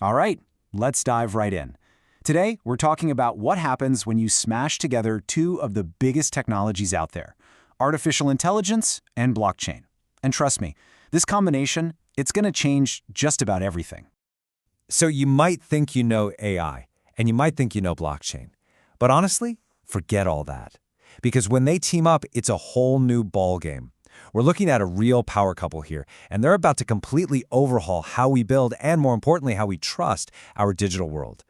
All right, let's dive right in. Today, we're talking about what happens when you smash together two of the biggest technologies out there, artificial intelligence and blockchain. And trust me, this combination, it's going to change just about everything. So you might think you know AI, and you might think you know blockchain. But honestly, forget all that. Because when they team up, it's a whole new ballgame. We're looking at a real power couple here, and they're about to completely overhaul how we build and, more importantly, how we trust our digital world.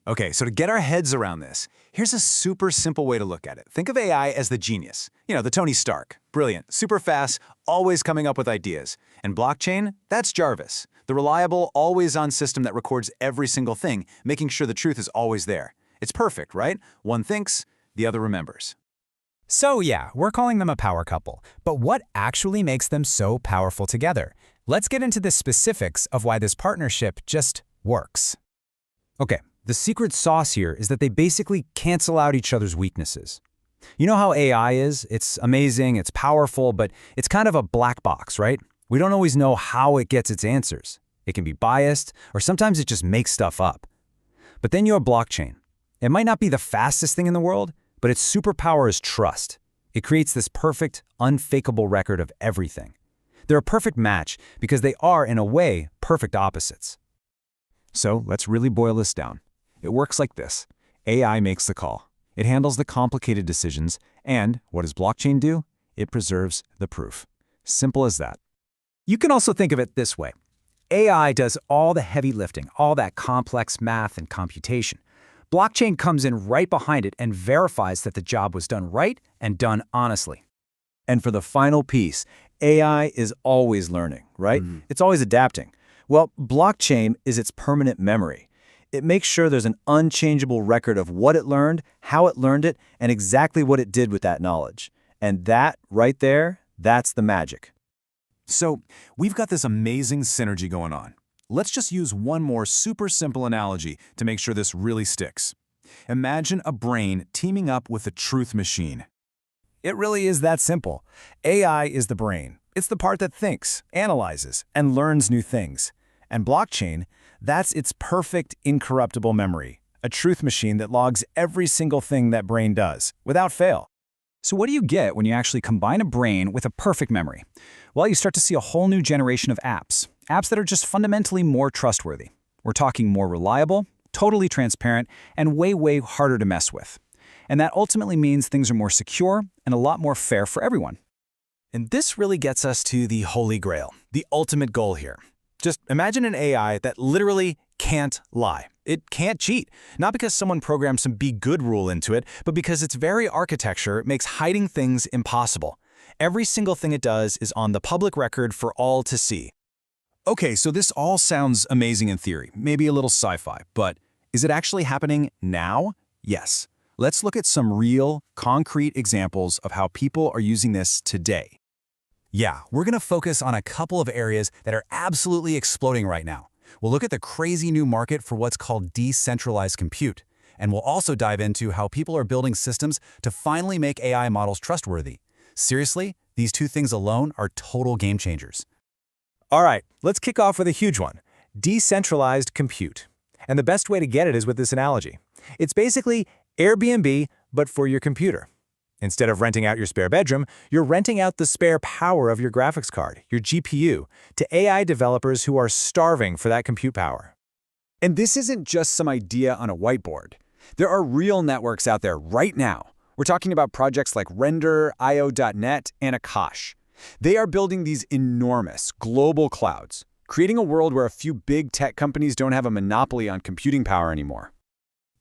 Okay, so to get our heads around this, here's a super simple way to look at it. Think of AI as the genius. You know, the Tony Stark. Brilliant, super fast, always coming up with ideas. And blockchain, that's Jarvis, the reliable, always-on system that records every single thing, making sure the truth is always there. It's perfect, right? One thinks, the other remembers. So yeah, we're calling them a power couple, but what actually makes them so powerful together? Let's get into the specifics of why this partnership just works. Okay, the secret sauce here is that they basically cancel out each other's weaknesses. You know how AI is? It's amazing, it's powerful, but it's kind of a black box, right? We don't always know how it gets its answers. It can be biased, or sometimes it just makes stuff up. But then you have blockchain. It might not be the fastest thing in the world, but its superpower is trust. It creates this perfect, unfakeable record of everything. They're a perfect match because they are, in a way, perfect opposites. So let's really boil this down. It works like this. AI makes the call. It handles the complicated decisions, and what does blockchain do? It preserves the proof. Simple as that. You can also think of it this way. AI does all the heavy lifting, all that complex math and computation. Blockchain comes in right behind it and verifies that the job was done right and done honestly. And for the final piece, AI is always learning, right? It's always adapting. Well, blockchain is its permanent memory. It makes sure there's an unchangeable record of what it learned, how it learned it, and exactly what it did with that knowledge. And that, right there, that's the magic. So we've got this amazing synergy going on. Let's just use one more super simple analogy to make sure this really sticks. Imagine a brain teaming up with a truth machine. It really is that simple. AI is the brain. It's the part that thinks, analyzes, and learns new things. And blockchain, that's its perfect, incorruptible memory, a truth machine that logs every single thing that brain does, without fail. So what do you get when you actually combine a brain with a perfect memory? Well, you start to see a whole new generation of apps that are just fundamentally more trustworthy. We're talking more reliable, totally transparent, and way, way harder to mess with. And that ultimately means things are more secure and a lot more fair for everyone. And this really gets us to the holy grail, the ultimate goal here. Just imagine an AI that literally can't lie. It can't cheat, not because someone programmed some be good rule into it, but because its very architecture makes hiding things impossible. Every single thing it does is on the public record for all to see. Okay, so this all sounds amazing in theory, maybe a little sci-fi, but is it actually happening now? Yes. Let's look at some real, concrete examples of how people are using this today. Yeah, we're going to focus on a couple of areas that are absolutely exploding right now. We'll look at the crazy new market for what's called decentralized compute, and we'll also dive into how people are building systems to finally make AI models trustworthy. Seriously, these two things alone are total game changers. All right, let's kick off with a huge one, decentralized compute. And the best way to get it is with this analogy. It's basically Airbnb, but for your computer. Instead of renting out your spare bedroom, you're renting out the spare power of your graphics card, your GPU, to AI developers who are starving for that compute power. And this isn't just some idea on a whiteboard. There are real networks out there right now. We're talking about projects like Render, IO.net, and Akash. They are building these enormous global clouds, creating a world where a few big tech companies don't have a monopoly on computing power anymore.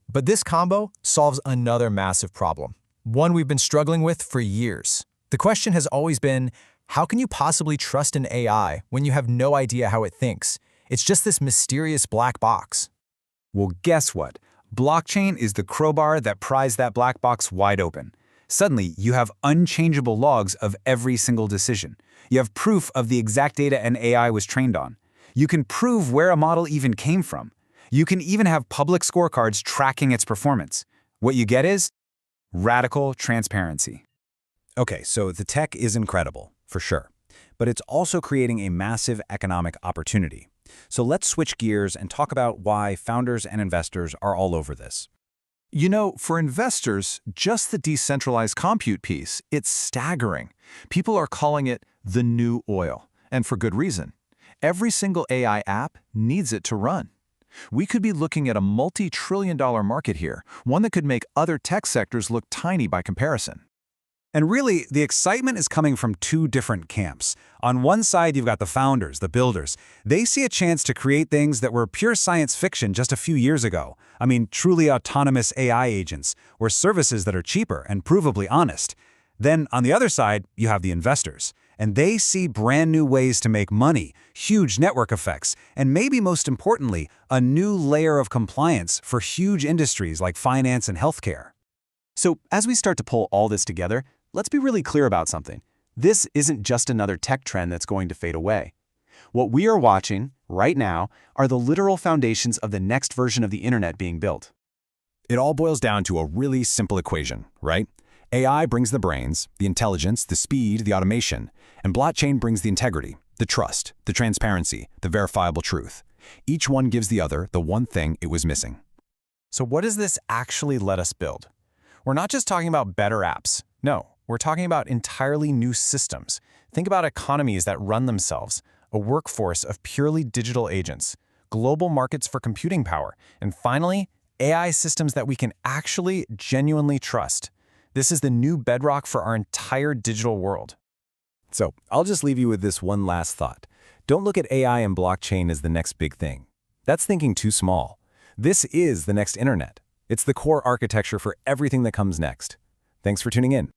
But this combo solves another massive problem, one we've been struggling with for years. The question has always been, how can you possibly trust an AI when you have no idea how it thinks? It's just this mysterious black box. Well, guess what? Blockchain is the crowbar that pries that black box wide open. Suddenly, you have unchangeable logs of every single decision. You have proof of the exact data an AI was trained on. You can prove where a model even came from. You can even have public scorecards tracking its performance. What you get is radical transparency. Okay, so the tech is incredible, for sure. But it's also creating a massive economic opportunity. So let's switch gears and talk about why founders and investors are all over this. You know, for investors, just the decentralized compute piece, it's staggering. People are calling it the new oil, and for good reason. Every single AI app needs it to run. We could be looking at a multi-trillion-dollar market here, one that could make other tech sectors look tiny by comparison. And really, the excitement is coming from two different camps. On one side, you've got the founders, the builders. They see a chance to create things that were pure science fiction just a few years ago. I mean, truly autonomous AI agents, or services that are cheaper and provably honest. Then, on the other side, you have the investors. And they see brand new ways to make money, huge network effects, and maybe most importantly, a new layer of compliance for huge industries like finance and healthcare. So, as we start to pull all this together, let's be really clear about something. This isn't just another tech trend that's going to fade away. What we are watching right now are the literal foundations of the next version of the internet being built. It all boils down to a really simple equation, right? AI brings the brains, the intelligence, the speed, the automation, and blockchain brings the integrity, the trust, the transparency, the verifiable truth. Each one gives the other the one thing it was missing. So what does this actually let us build? We're not just talking about better apps. No, we're talking about entirely new systems. Think about economies that run themselves, a workforce of purely digital agents, global markets for computing power, and finally, AI systems that we can actually genuinely trust. This is the new bedrock for our entire digital world. So I'll just leave you with this one last thought. Don't look at AI and blockchain as the next big thing. That's thinking too small. This is the next internet. It's the core architecture for everything that comes next. Thanks for tuning in.